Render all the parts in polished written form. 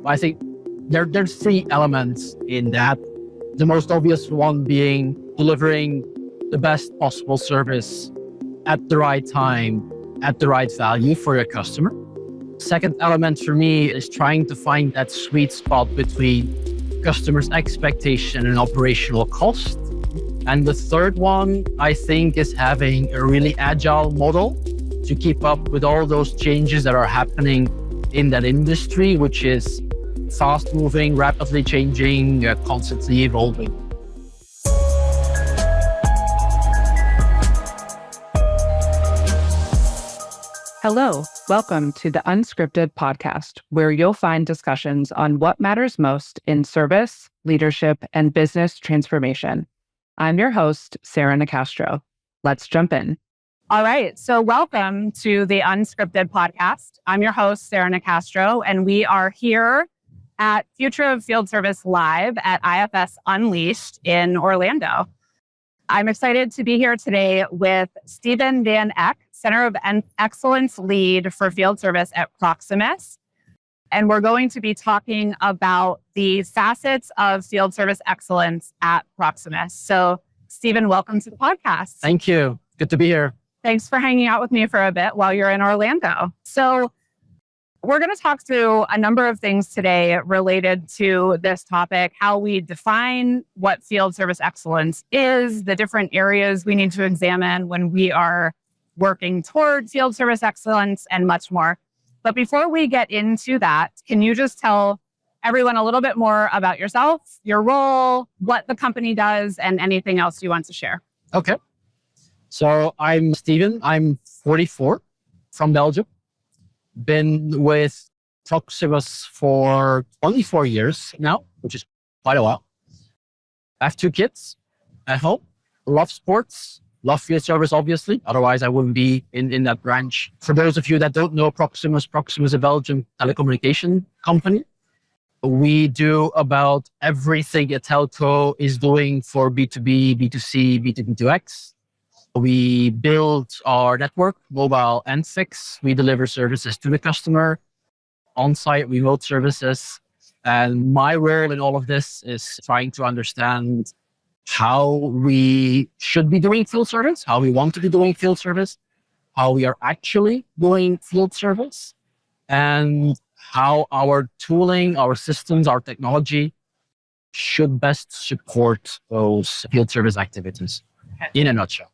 I think there's three elements in that. The most obvious one being delivering the best possible service at the right time, at the right value for your customer. Second element for me is trying to find that sweet spot between customers' expectation and operational cost. And the third one, I think, is having a really agile model to keep up with all those changes that are happening in that industry, which is fast moving, rapidly changing, constantly evolving. Hello, welcome to the Unscripted podcast, where you'll find discussions on what matters most in service, leadership, and business transformation. I'm your host, Sarah Nicastro. Let's jump in. All right, so welcome to the Unscripted podcast. I'm your host, Sarah Nicastro, and we are here at Future of Field Service Live at IFS Unleashed in Orlando. I'm excited to be here today with Steven van Eyck, Center of Excellence Lead for Field Service at Proximus. And we're going to be talking about the facets of field service excellence at Proximus. So, Steven, welcome to the podcast. Thank you. Good to be here. Thanks for hanging out with me for a bit while you're in Orlando. So, we're going to talk through a number of things today related to this topic, how we define what field service excellence is, the different areas we need to examine when we are working toward field service excellence, and much more. But before we get into that, can you just tell everyone a little bit more about yourself, your role, what the company does, and anything else you want to share? Okay. So I'm Steven. I'm 44, from Belgium. Been with Proximus for 24 years now, which is quite a while. I have 2 kids at home, love sports, love field service, obviously. Otherwise, I wouldn't be in that branch. For those of you that don't know Proximus is a Belgian telecommunication company. We do about everything a telco is doing for B2B, B2C, B2B2X. We build our network, mobile and fixed. We deliver services to the customer, on-site remote services. And my role in all of this is trying to understand how we should be doing field service, how we want to be doing field service, how we are actually doing field service, and how our tooling, our systems, our technology should best support those field service activities. In a nutshell.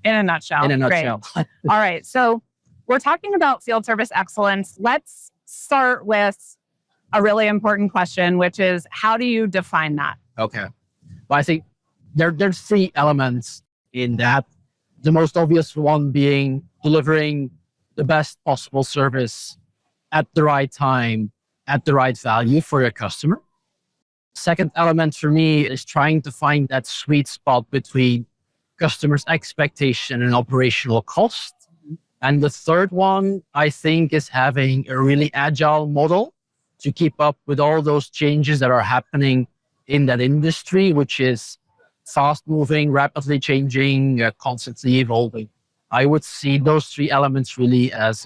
In a nutshell. Great. All right. So we're talking about field service excellence. Let's start with a really important question, which is, how do you define that? Okay. Well, I think there's 3 elements in that. The most obvious one being delivering the best possible service at the right time, at the right value for your customer. Second element for me is trying to find that sweet spot between customers' expectation and operational cost. And the third one, I think, is having a really agile model to keep up with all those changes that are happening in that industry, which is fast moving, rapidly changing, constantly evolving. I would see those 3 elements really as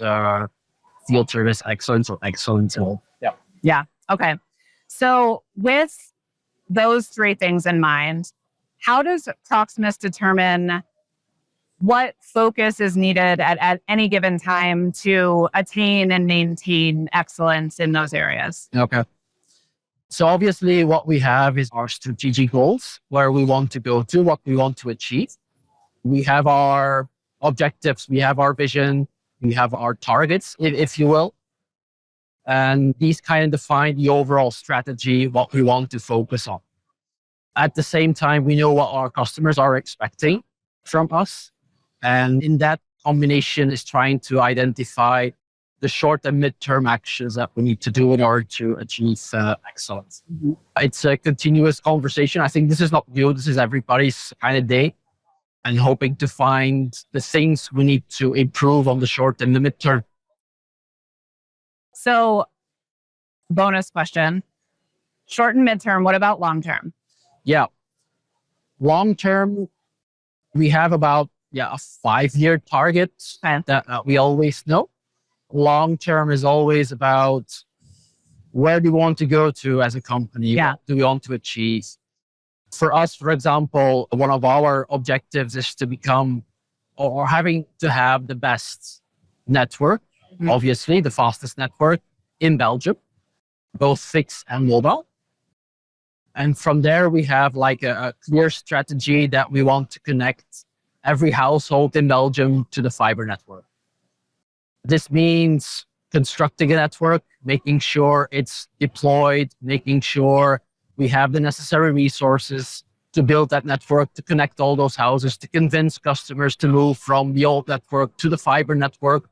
field service excellence or excellence. Yeah. Okay. So with those 3 things in mind, how does Proximus determine what focus is needed at any given time to attain and maintain excellence in those areas? Okay. So obviously what we have is our strategic goals, where we want to go to, what we want to achieve. We have our objectives, we have our vision, we have our targets, if you will. And these kind of define the overall strategy, what we want to focus on. At the same time, we know what our customers are expecting from us. And in that combination is trying to identify the short and midterm actions that we need to do in order to achieve excellence. Mm-hmm. It's a continuous conversation. I think this is not new. This is everybody's kind of day, and hoping to find the things we need to improve on the short and the midterm. So, bonus question, short and midterm, what about long term? Yeah. Long term, we have about a 5-year target that we always know. Long term is always about where do we want to go to as a company? Yeah. What do we want to achieve? For us, for example, one of our objectives is to become or having to have the best network, obviously the fastest network in Belgium, both fixed and mobile. And from there, we have like a clear strategy that we want to connect every household in Belgium to the fiber network. This means constructing a network, making sure it's deployed, making sure we have the necessary resources to build that network, to connect all those houses, to convince customers to move from the old network to the fiber network,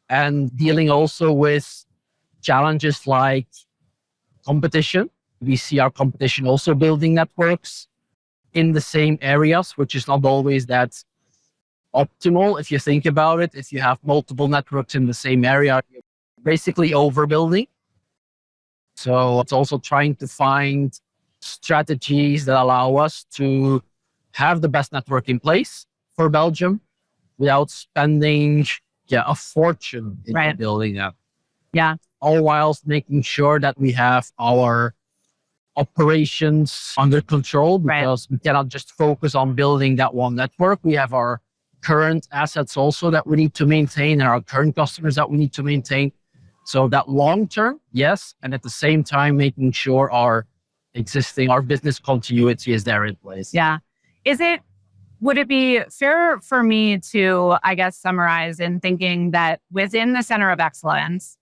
and dealing also with challenges like competition. We see our competition also building networks in the same areas, which is not always that optimal. If you think about it, if you have multiple networks in the same area, you're basically overbuilding. So it's also trying to find strategies that allow us to have the best network in place for Belgium without spending a fortune in building that. Yeah. All whilst making sure that we have our operations under control, because we cannot just focus on building that one network. We have our current assets also that we need to maintain and our current customers that we need to maintain. So that long term, yes. And at the same time, making sure our business continuity is there in place. Yeah. Would it be fair for me to, I guess, summarize in thinking that within the Center of Excellence,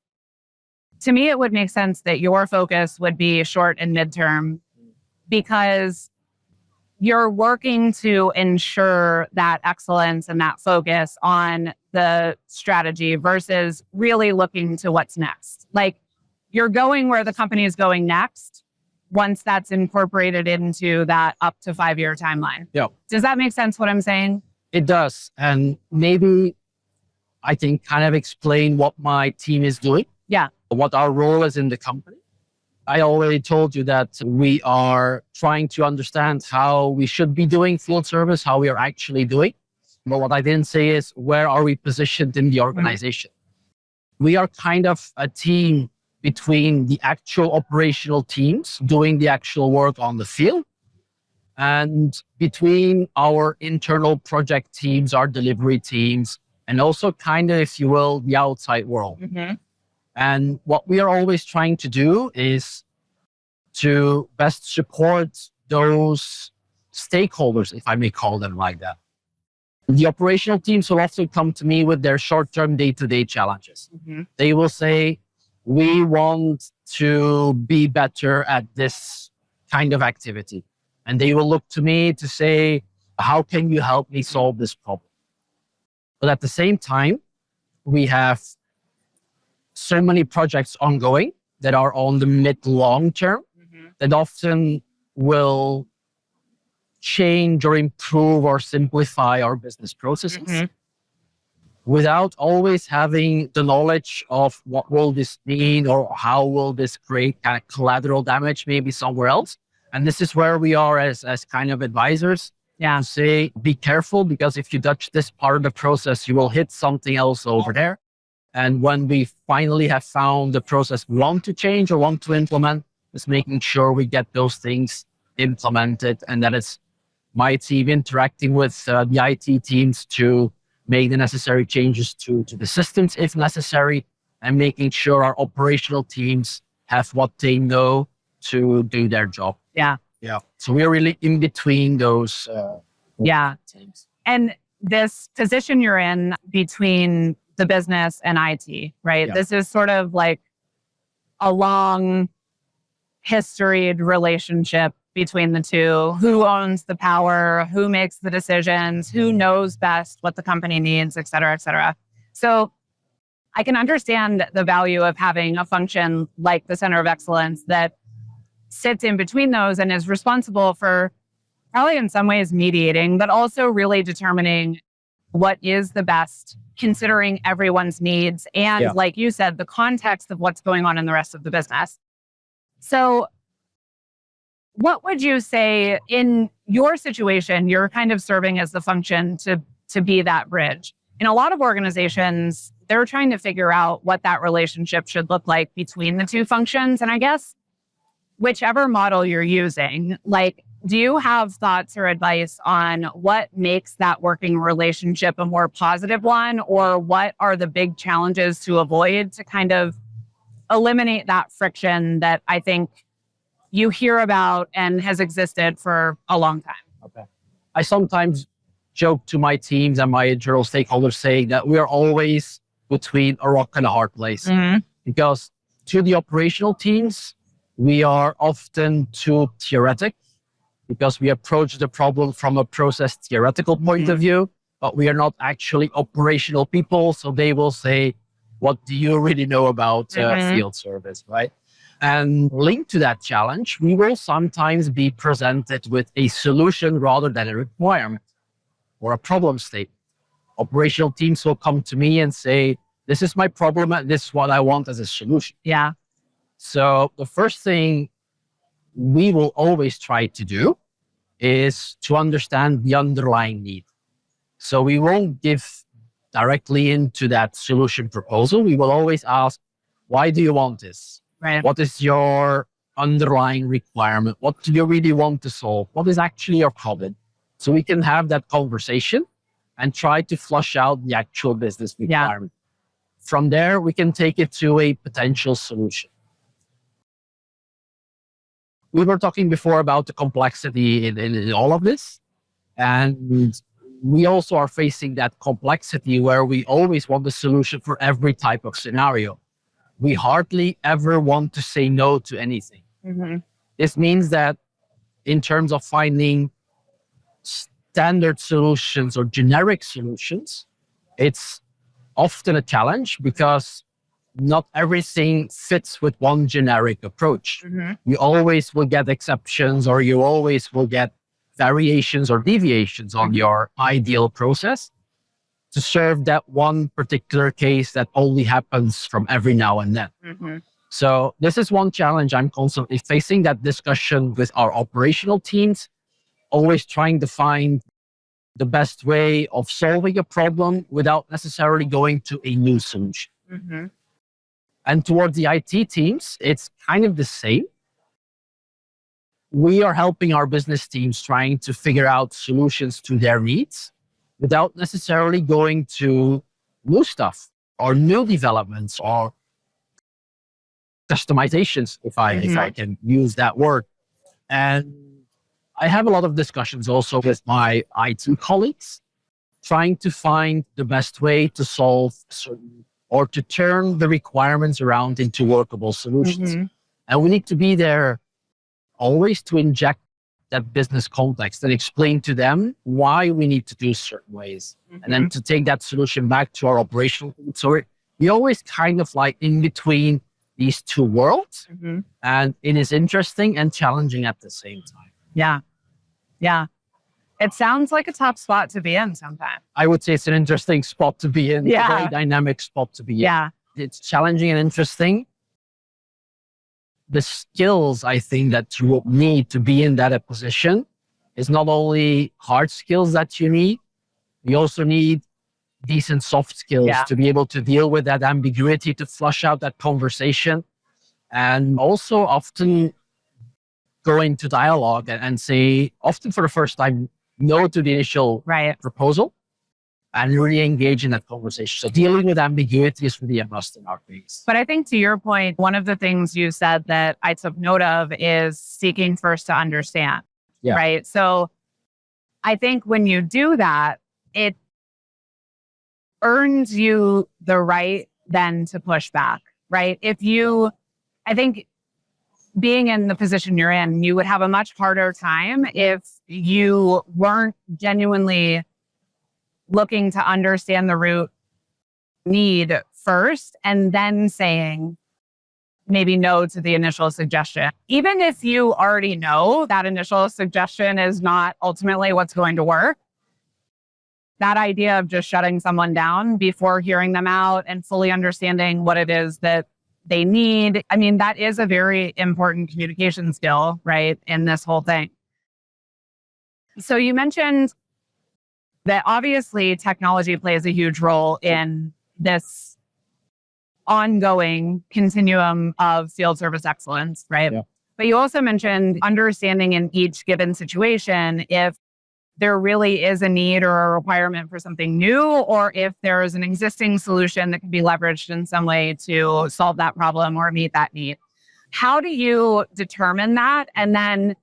to me, it would make sense that your focus would be short and midterm, because you're working to ensure that excellence and that focus on the strategy versus really looking to what's next. Like, you're going where the company is going next once that's incorporated into that up to 5-year timeline. Yeah. Does that make sense what I'm saying? It does. And maybe I can kind of explain what my team is doing. Yeah. What our role is in the company. I already told you that we are trying to understand how we should be doing field service, how we are actually doing. But what I didn't say is, where are we positioned in the organization? We are kind of a team between the actual operational teams doing the actual work on the field, and between our internal project teams, our delivery teams, and also kind of, if you will, the outside world. And what we are always trying to do is to best support those stakeholders, if I may call them like that. The operational teams will also come to me with their short-term day-to-day challenges. They will say, we want to be better at this kind of activity. And they will look to me to say, how can you help me solve this problem? But at the same time, we have so many projects ongoing that are on the mid-long term that often will change or improve or simplify our business processes without always having the knowledge of what will this mean or how will this create kind of collateral damage maybe somewhere else. And this is where we are as kind of advisors. To say, be careful, because if you touch this part of the process, you will hit something else over there. And when we finally have found the process we want to change or want to implement, is making sure we get those things implemented, and that it's my team interacting with the IT teams to make the necessary changes to the systems if necessary, and making sure our operational teams have what they know to do their job. Yeah. So we're really in between those teams. And this position you're in between the business and IT, right? Yeah. This is sort of like a long historied relationship between the two. Who owns the power? Who makes the decisions? Who knows best what the company needs, et cetera, et cetera. So I can understand the value of having a function like the Center of Excellence that sits in between those and is responsible for probably in some ways mediating, but also really determining what is the best, considering everyone's needs and, like you said, the context of what's going on in the rest of the business. So what would you say in your situation? You're kind of serving as the function to be that bridge. In a lot of organizations, they're trying to figure out what that relationship should look like between the two functions. And I guess whichever model you're using, like, do you have thoughts or advice on what makes that working relationship a more positive one, or what are the big challenges to avoid to kind of eliminate that friction that I think you hear about and has existed for a long time? Okay. I sometimes joke to my teams and my internal stakeholders saying that we are always between a rock and a hard place. Because to the operational teams, we are often too theoretic because we approach the problem from a process theoretical point of view, but we are not actually operational people. So they will say, what do you really know about field service, right? And linked to that challenge, we will sometimes be presented with a solution rather than a requirement or a problem statement. Operational teams will come to me and say, this is my problem and this is what I want as a solution. Yeah. So the first thing we will always try to do is to understand the underlying need. So we won't give directly into that solution proposal. We will always ask, why do you want this? Right. What is your underlying requirement? What do you really want to solve? What is actually your problem? So we can have that conversation and try to flush out the actual business requirement. From there, we can take it to a potential solution. We were talking before about the complexity in all of this. And we also are facing that complexity where we always want a solution for every type of scenario. We hardly ever want to say no to anything. This means that in terms of finding standard solutions or generic solutions, it's often a challenge because not everything fits with one generic approach. You always will get exceptions, or you always will get variations or deviations on your ideal process to serve that one particular case that only happens from every now and then. So this is one challenge I'm constantly facing, that discussion with our operational teams, always trying to find the best way of solving a problem without necessarily going to a new solution. And towards the IT teams, it's kind of the same. We are helping our business teams trying to figure out solutions to their needs without necessarily going to new stuff or new developments or customizations, if I can use that word. And I have a lot of discussions also with my IT colleagues, trying to find the best way to solve certain or to turn the requirements around into workable solutions. And we need to be there always to inject that business context and explain to them why we need to do certain ways. And then to take that solution back to our operational team. So we always kind of like in between these two worlds. And it is interesting and challenging at the same time. Yeah. It sounds like a tough spot to be in sometimes. I would say it's an interesting spot to be in. Yeah. A very dynamic spot to be in. It's challenging and interesting. The skills I think that you need to be in that position is not only hard skills that you need, you also need decent soft skills to be able to deal with that ambiguity, to flush out that conversation, and also often go into dialogue and say, often for the first time, no to the initial proposal and really engage in that conversation. So dealing with ambiguity is really a must in our case. But I think to your point, one of the things you said that I took note of is seeking first to understand, right? So I think when you do that, it earns you the right then to push back, right? I think being in the position you're in, you would have a much harder time if you weren't genuinely looking to understand the root need first and then saying maybe no to the initial suggestion. Even if you already know that initial suggestion is not ultimately what's going to work, that idea of just shutting someone down before hearing them out and fully understanding what it is that they need. I mean, that is a very important communication skill, right, in this whole thing. So you mentioned that obviously technology plays a huge role in this ongoing continuum of field service excellence, right? Yeah. But you also mentioned understanding in each given situation if there really is a need or a requirement for something new, or if there is an existing solution that can be leveraged in some way to solve that problem or meet that need. How do you determine that? And then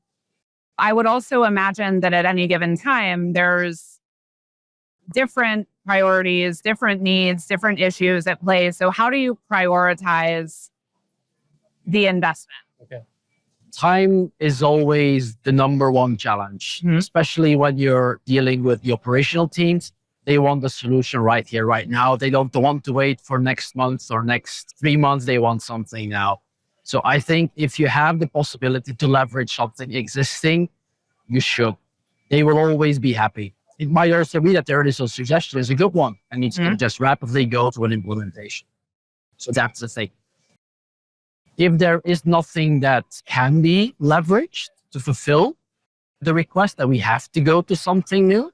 I would also imagine that at any given time, there's different priorities, different needs, different issues at play. So how do you prioritize the investment? Okay. Time is always the number one challenge, especially when you're dealing with the operational teams. They want the solution right here, right now. They don't want to wait for next month or next 3 months. They want something now. So I think if you have the possibility to leverage something existing, you should. They will always be happy. It might also be that their initial suggestion is a good one and needs to just rapidly go to an implementation. So that's the thing. If there is nothing that can be leveraged to fulfill the request, that we have to go to something new,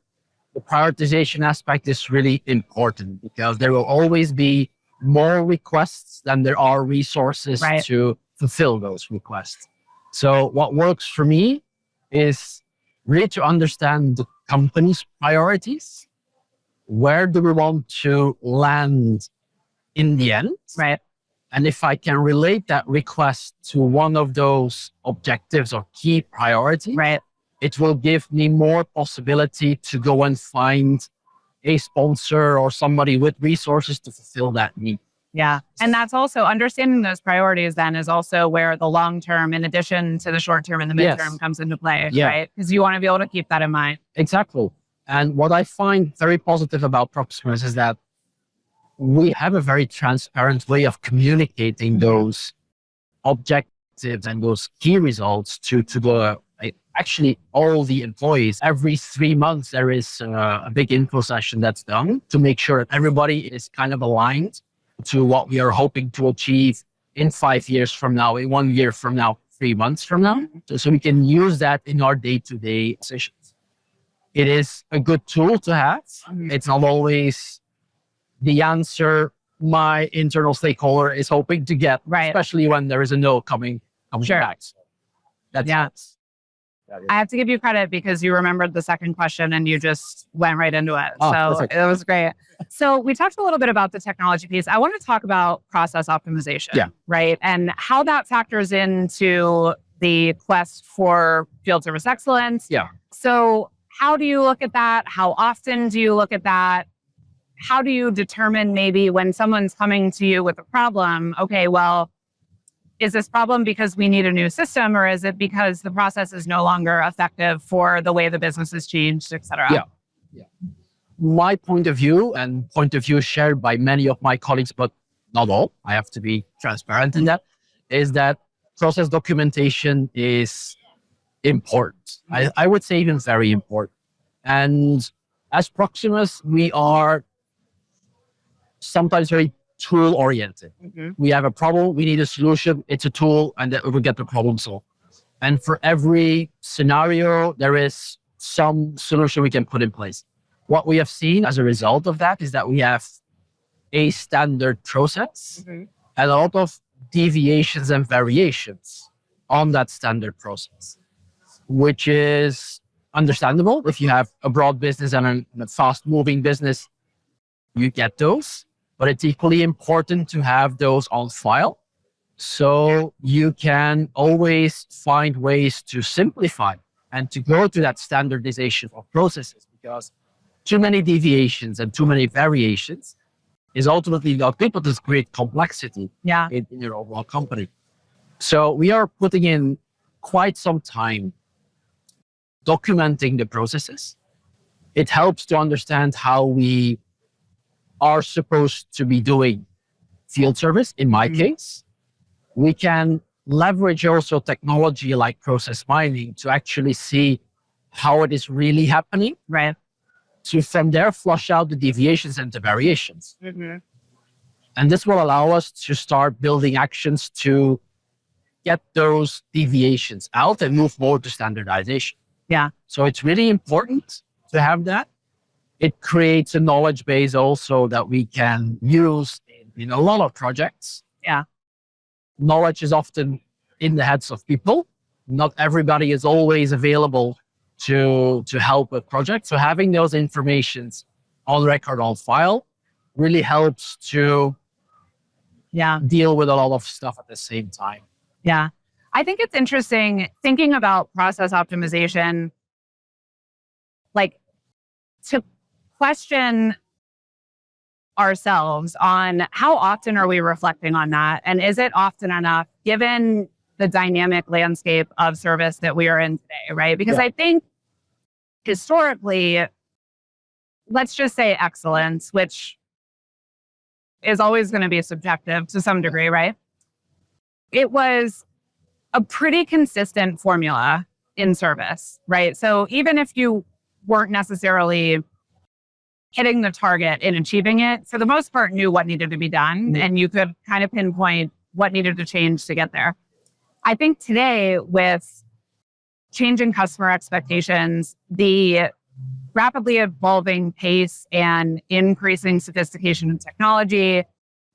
the prioritization aspect is really important because there will always be more requests than there are resources to fulfill those requests. So what works for me is really to understand the company's priorities. Where do we want to land in the end? Right. And if I can relate that request to one of those objectives or key priorities, it will give me more possibility to go and find a sponsor or somebody with resources to fulfill that need. Yeah. And that's also understanding those priorities then is also where the long term, in addition to the short term and the midterm, comes into play, right? Because you want to be able to keep that in mind. Exactly. And what I find very positive about Proximus is that we have a very transparent way of communicating those objectives and those key results to the actually all the employees. Every 3 months, there is a big info session that's done to make sure that everybody is kind of aligned to what we are hoping to achieve in 5 years from now, in 1 year from now, 3 months from now. So we can use that in our day-to-day decisions. It is a good tool to have. It's not always the answer my internal stakeholder is hoping to get, especially when there is a no coming back. So that's I have to give you credit because you remembered the second question and you just went right into it. So perfect. It was great. So we talked a little bit about the technology piece. I want to talk about process optimization, right? And how that factors into the quest for field service excellence. Yeah. So how do you look at that? How often do you look at that? How do you determine maybe when someone's coming to you with a problem, okay, well, is this problem because we need a new system, or is it because the process is no longer effective for the way the business has changed, et cetera? Yeah. My point of view, and point of view shared by many of my colleagues, but not all, I have to be transparent in that, is that process documentation is important. I would say even very important. And as Proximus, we are sometimes very tool oriented. We have a problem, we need a solution, it's a tool, and that we will get the problem solved. And for every scenario, there is some solution we can put in place. What we have seen as a result of that is that we have a standard process and a lot of deviations and variations on that standard process, which is understandable. If you have a broad business and a fast moving business, you get those. But it's equally important to have those on file so you can always find ways to simplify and to go to that standardization of processes, because too many deviations and too many variations is ultimately not good, but there's great complexity in your overall company. So we are putting in quite some time documenting the processes. It helps to understand how we are supposed to be doing field service. In my case, we can leverage also technology like process mining to actually see how it is really happening. Right. To from there flush out the deviations and the variations. And this will allow us to start building actions to get those deviations out and move more to standardization. Yeah. So it's really important to have that. It creates a knowledge base also that we can use in in a lot of projects. Yeah. Knowledge is often in the heads of people. Not everybody is always available to help with projects. So having those informations on record, on file, really helps to deal with a lot of stuff at the same time. Yeah. I think it's interesting thinking about process optimization, like to question ourselves on how often are we reflecting on that? And is it often enough given the dynamic landscape of service that we are in today, right? Because I think historically, let's just say excellence, which is always going to be subjective to some degree, right? It was a pretty consistent formula in service, right? So even if you weren't necessarily hitting the target in achieving it, for the most part, knew what needed to be done, and you could kind of pinpoint what needed to change to get there. I think today, with changing customer expectations, the rapidly evolving pace and increasing sophistication in technology,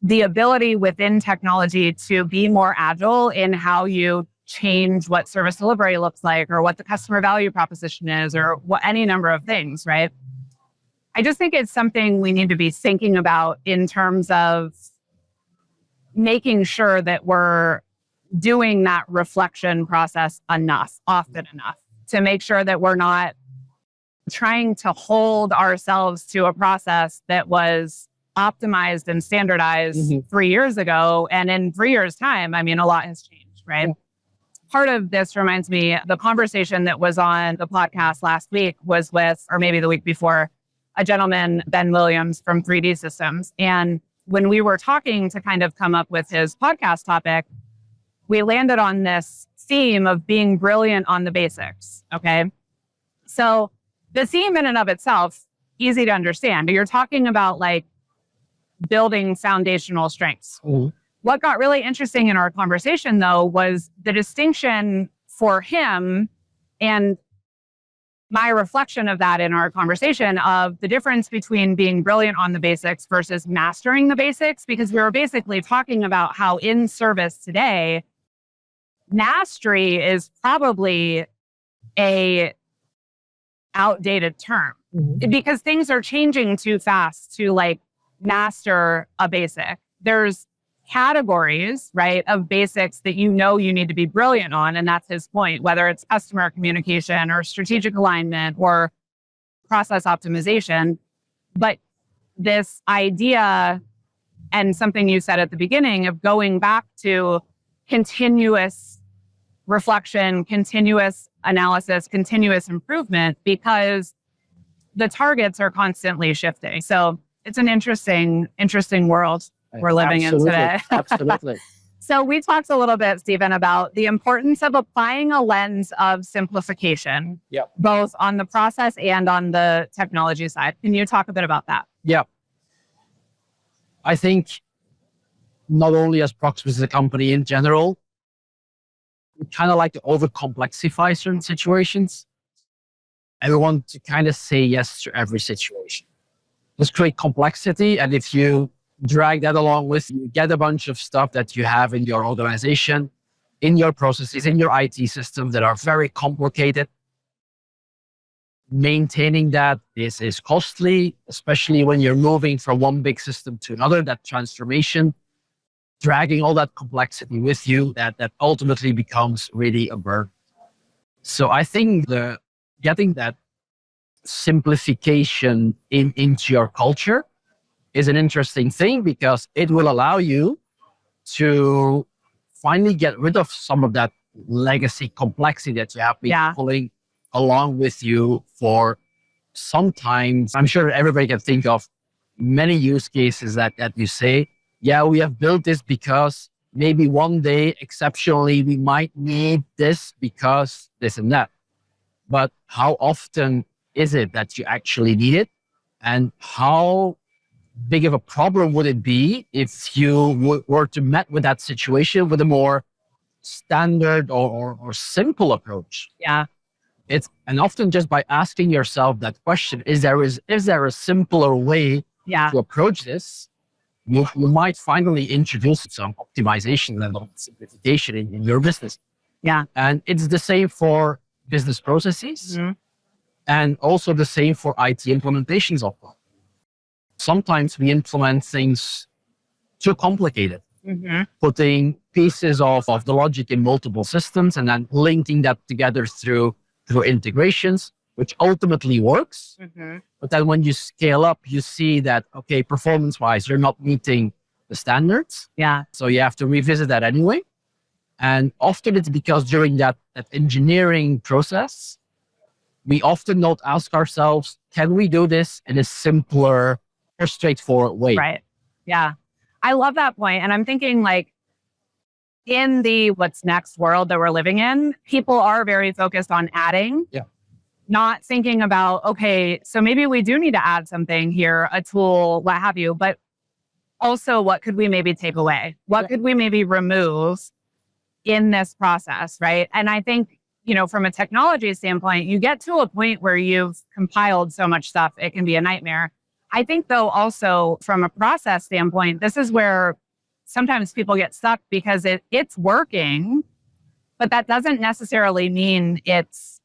the ability within technology to be more agile in how you change what service delivery looks like or what the customer value proposition is or what any number of things, right? I just think it's something we need to be thinking about in terms of making sure that we're doing that reflection process often enough, to make sure that we're not trying to hold ourselves to a process that was optimized and standardized 3 years ago. And in 3 years' time, I mean, a lot has changed, right? Yeah. Part of this reminds me, the conversation that was on the podcast last week was with, or maybe the week before, a gentleman, Ben Williams from 3D Systems. And when we were talking to kind of come up with his podcast topic, we landed on this theme of being brilliant on the basics, okay? So the theme in and of itself, easy to understand. You're talking about like building foundational strengths. Mm-hmm. What got really interesting in our conversation, though, was the distinction for him and my reflection of that in our conversation of the difference between being brilliant on the basics versus mastering the basics, because we were basically talking about how in service today, mastery is probably a outdated term because things are changing too fast to like master a basic. There's categories, right, of basics that you need to be brilliant on. And that's his point, whether it's customer communication or strategic alignment or process optimization. But this idea and something you said at the beginning of going back to continuous reflection, continuous analysis, continuous improvement, because the targets are constantly shifting. So it's an interesting world we're living in today. Absolutely. So we talked a little bit, Stephen, about the importance of applying a lens of simplification, both on the process and on the technology side. Can you talk a bit about that? Yeah. I think not only as Proximus as a company in general, we kind of like to overcomplexify certain situations. And we want to kind of say yes to every situation. Let's create complexity. And if you drag that along with you, get a bunch of stuff that you have in your organization, in your processes, in your IT systems that are very complicated. Maintaining that is costly, especially when you're moving from one big system to another, that transformation, dragging all that complexity with you, that ultimately becomes really a burden. So I think getting that simplification into your culture is an interesting thing because it will allow you to finally get rid of some of that legacy complexity that you have been pulling along with you for sometimes. I'm sure everybody can think of many use cases that you say, yeah, we have built this because maybe one day, exceptionally, we might need this because this and that. But how often is it that you actually need it? And how big of a problem would it be if you were to met with that situation with a more standard or simple approach? Yeah. And often just by asking yourself that question, is there a simpler way to approach this? you might finally introduce some optimization level simplification in your business. Yeah. And it's the same for business processes and also the same for IT implementations of them. Sometimes we implement things too complicated, putting pieces of the logic in multiple systems and then linking that together through integrations, which ultimately works. But then when you scale up, you see that, okay, performance-wise, you're not meeting the standards. Yeah. So you have to revisit that anyway. And often it's because during that engineering process, we often don't ask ourselves, can we do this in a simpler or straightforward way? Right. Yeah. I love that point. And I'm thinking like in the what's next world that we're living in, people are very focused on adding. Yeah. Not thinking about, okay, so maybe we do need to add something here, a tool, what have you, but also what could we maybe take away? What could we maybe remove in this process, right? And I think, from a technology standpoint, you get to a point where you've compiled so much stuff, it can be a nightmare. I think though, also from a process standpoint, this is where sometimes people get stuck because it's working, but that doesn't necessarily mean it's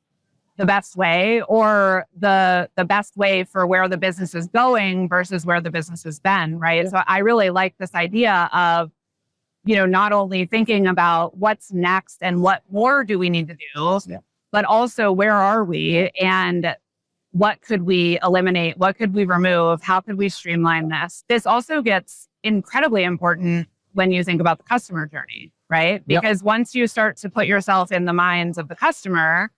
the best way or the best way for where the business is going versus where the business has been, right? Yeah. So I really like this idea of, not only thinking about what's next and what more do we need to do, but also where are we and what could we eliminate? What could we remove? How could we streamline this? This also gets incredibly important when you think about the customer journey, right? Because once you start to put yourself in the minds of the customer,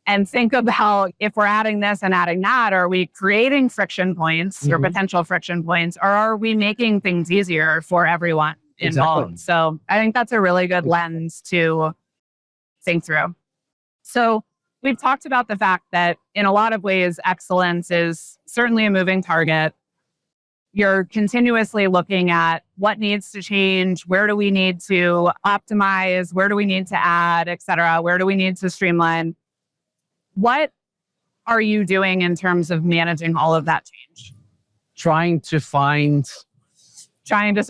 and think about if we're adding this and adding that, are we creating friction points or potential friction points, or are we making things easier for everyone involved? Exactly. So I think that's a really good lens to think through. So we've talked about the fact that in a lot of ways, excellence is certainly a moving target. You're continuously looking at what needs to change, where do we need to optimize, where do we need to add, et cetera, where do we need to streamline? What are you doing in terms of managing all of that change? Trying to survive. Trying to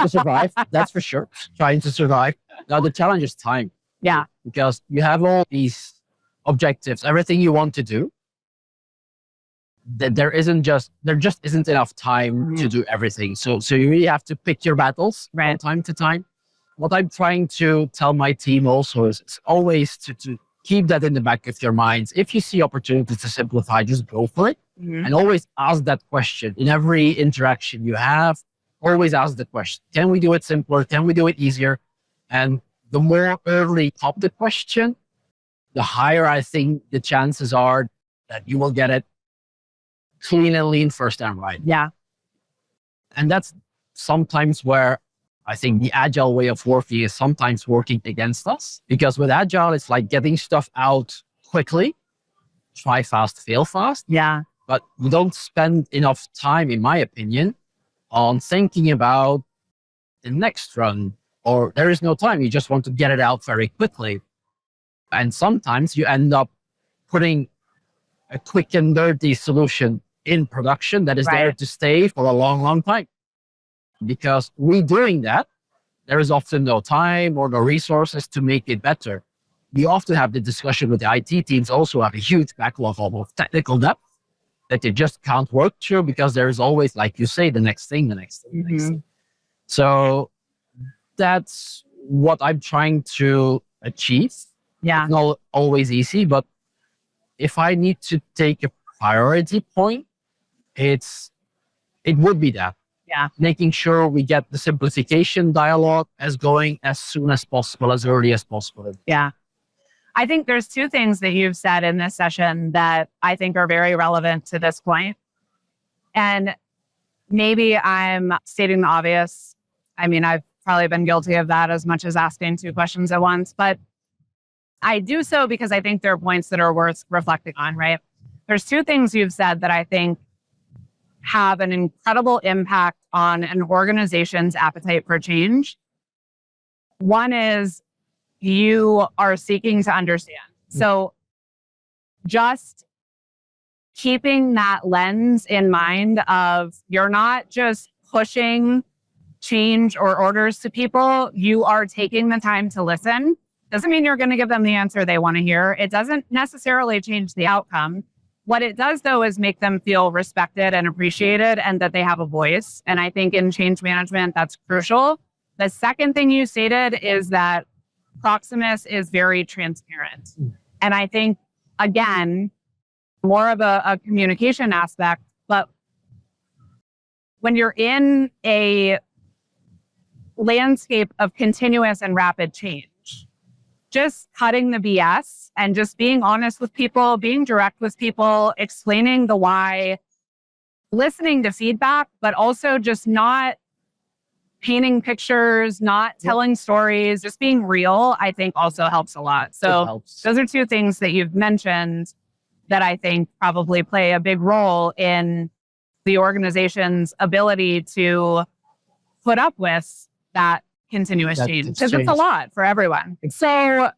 survive, that's for sure. Trying to survive. Now, the challenge is time. Yeah. Because you have all these objectives, everything you want to do, that there just isn't enough time to do everything. So you really have to pick your battles from time to time. What I'm trying to tell my team also is always to keep that in the back of your minds. If you see opportunities to simplify, just go for it. And always ask that question. In every interaction you have, always ask the question. Can we do it simpler? Can we do it easier? And the more early pop the question, the higher I think the chances are that you will get it clean and lean first time right. Yeah. And that's sometimes where I think the agile way of working is sometimes working against us, because with agile, it's like getting stuff out quickly, try fast, fail fast. Yeah. But you don't spend enough time, in my opinion, on thinking about the next run, or there is no time. You just want to get it out very quickly. And sometimes you end up putting a quick and dirty solution in production that is there to stay for a long, long time. Because redoing that, there is often no time or no resources to make it better. We often have the discussion with the IT teams, also have a huge backlog of technical depth that they just can't work through because there is always, like you say, the next thing. So that's what I'm trying to achieve. Yeah. It's not always easy, but if I need to take a priority point, it would be that. Yeah. Making sure we get the simplification dialogue going as soon as possible, as early as possible. Yeah. I think there's two things that you've said in this session that I think are very relevant to this point. And maybe I'm stating the obvious. I mean, I've probably been guilty of that as much as asking two questions at once, but I do so because I think there are points that are worth reflecting on, right? There's two things you've said that I think have an incredible impact on an organization's appetite for change. One is you are seeking to understand. So just keeping that lens in mind of you're not just pushing change or orders to people, you are taking the time to listen. Doesn't mean you're going to give them the answer they want to hear. It doesn't necessarily change the outcome. What it does, though, is make them feel respected and appreciated and that they have a voice. And I think in change management, that's crucial. The second thing you stated is that Proximus is very transparent. And I think, again, more of a communication aspect, but when you're in a landscape of continuous and rapid change, just cutting the BS and just being honest with people, being direct with people, explaining the why, listening to feedback, but also just not painting pictures, not telling stories, just being real, I think also helps a lot. So those are two things that you've mentioned that I think probably play a big role in the organization's ability to put up with that continuous change, because it's a lot for everyone. So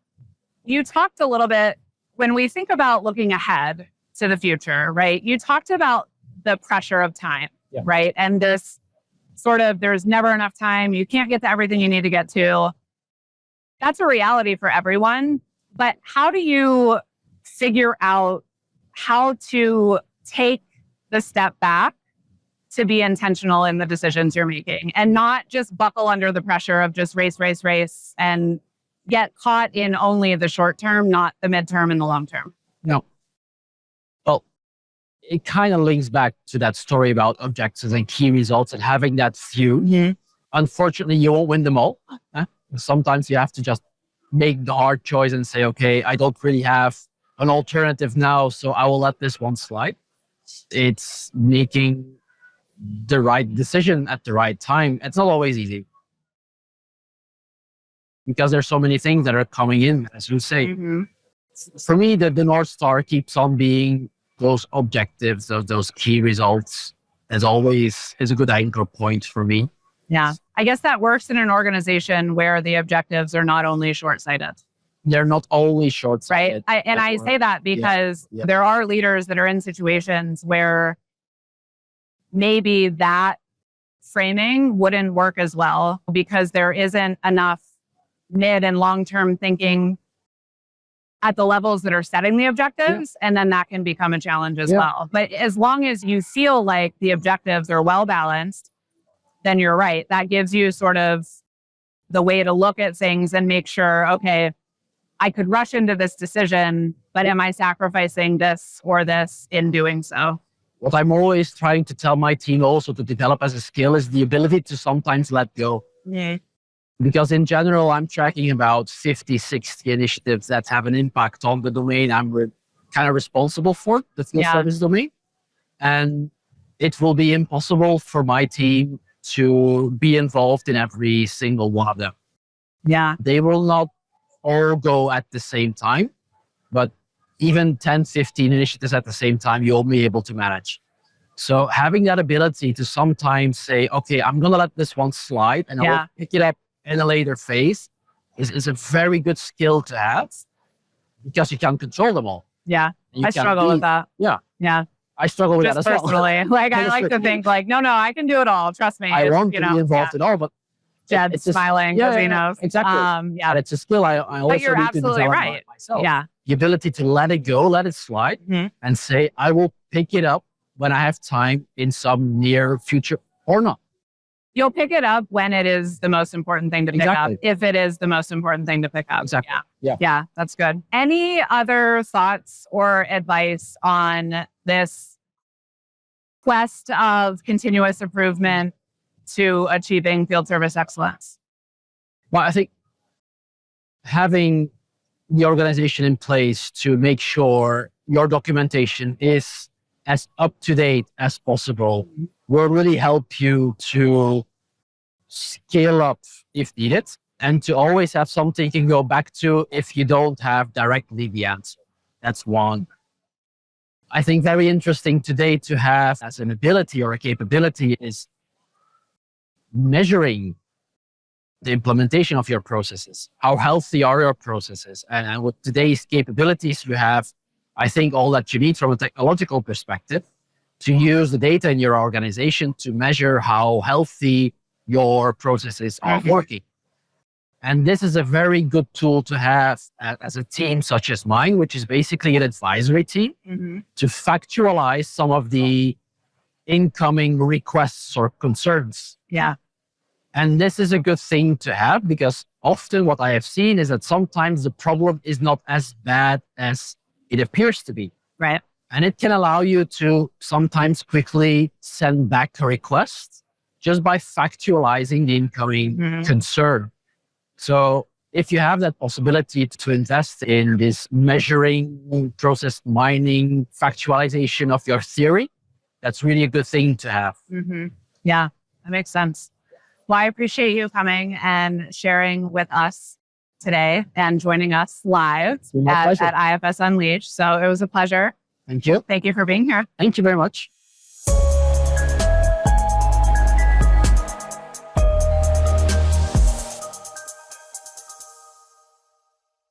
you talked a little bit, when we think about looking ahead to the future, right? You talked about the pressure of time, right? And this sort of, there's never enough time. You can't get to everything you need to get to. That's a reality for everyone. But how do you figure out how to take the step back to be intentional in the decisions you're making and not just buckle under the pressure of just race, and get caught in only the short term, not the midterm and the long term? No. Well, it kind of links back to that story about objectives and key results and having that few. Mm-hmm. Unfortunately, you won't win them all. Sometimes you have to just make the hard choice and say, okay, I don't really have an alternative now, so I will let this one slide. It's making the right decision at the right time. It's not always easy because there's so many things that are coming in, as you say. Mm-hmm. For me, the North Star keeps on being those objectives, those key results, as always, is a good anchor point for me. Yeah. I guess that works in an organization where the objectives are not only short-sighted. They're not only short-sighted. Right. I say that because there are leaders that are in situations where maybe that framing wouldn't work as well because there isn't enough mid and long-term thinking at the levels that are setting the objectives. And then that can become a challenge as well. But as long as you feel like the objectives are well-balanced, then you're right. That gives you sort of the way to look at things and make sure, okay, I could rush into this decision, but am I sacrificing this or this in doing so? What I'm always trying to tell my team also to develop as a skill is the ability to sometimes let go. Yeah. Because in general, I'm tracking about 50, 60 initiatives that have an impact on the domain I'm kind of responsible for, the field service domain. And it will be impossible for my team to be involved in every single one of them. Yeah. They will not all go at the same time, but even 10, 15 initiatives at the same time, you'll be able to manage. So having that ability to sometimes say, okay, I'm going to let this one slide and I'll pick it up in a later phase is a very good skill to have because you can control them all. Yeah. I struggle with that. Yeah. Yeah. I struggle with just that as personally. well. Like, I like to think like, no, I can do it all. Trust me. I want to be involved in all, but Jed's smiling because he knows. Exactly. And it's a skill I also but you're need absolutely to develop right. myself. Yeah. The ability to let it go, let it slide, and say, I will pick it up when I have time in some near future or not. You'll pick it up when it is the most important thing to pick up, if it is the most important thing to pick up. Exactly. Yeah, that's good. Any other thoughts or advice on this quest of continuous improvement to achieving field service excellence? Well, I think having the organization in place to make sure your documentation is as up to date as possible will really help you to scale up if needed and to always have something you can go back to if you don't have directly the answer. That's one. I think very interesting today to have as an ability or a capability is measuring the implementation of your processes. How healthy are your processes? And with today's capabilities, you have, I think, all that you need from a technological perspective to use the data in your organization to measure how healthy your processes are working. And this is a very good tool to have as a team such as mine, which is basically an advisory team to factualize some of the incoming requests or concerns. Yeah. And this is a good thing to have because often what I have seen is that sometimes the problem is not as bad as it appears to be. Right. And it can allow you to sometimes quickly send back a request just by factualizing the incoming concern. So if you have that possibility to invest in this measuring, process mining, factualization of your theory, that's really a good thing to have. Yeah, that makes sense. Well, I appreciate you coming and sharing with us today and joining us live at IFS Unleashed. So it was a pleasure. Thank you. Thank you for being here. Thank you very much.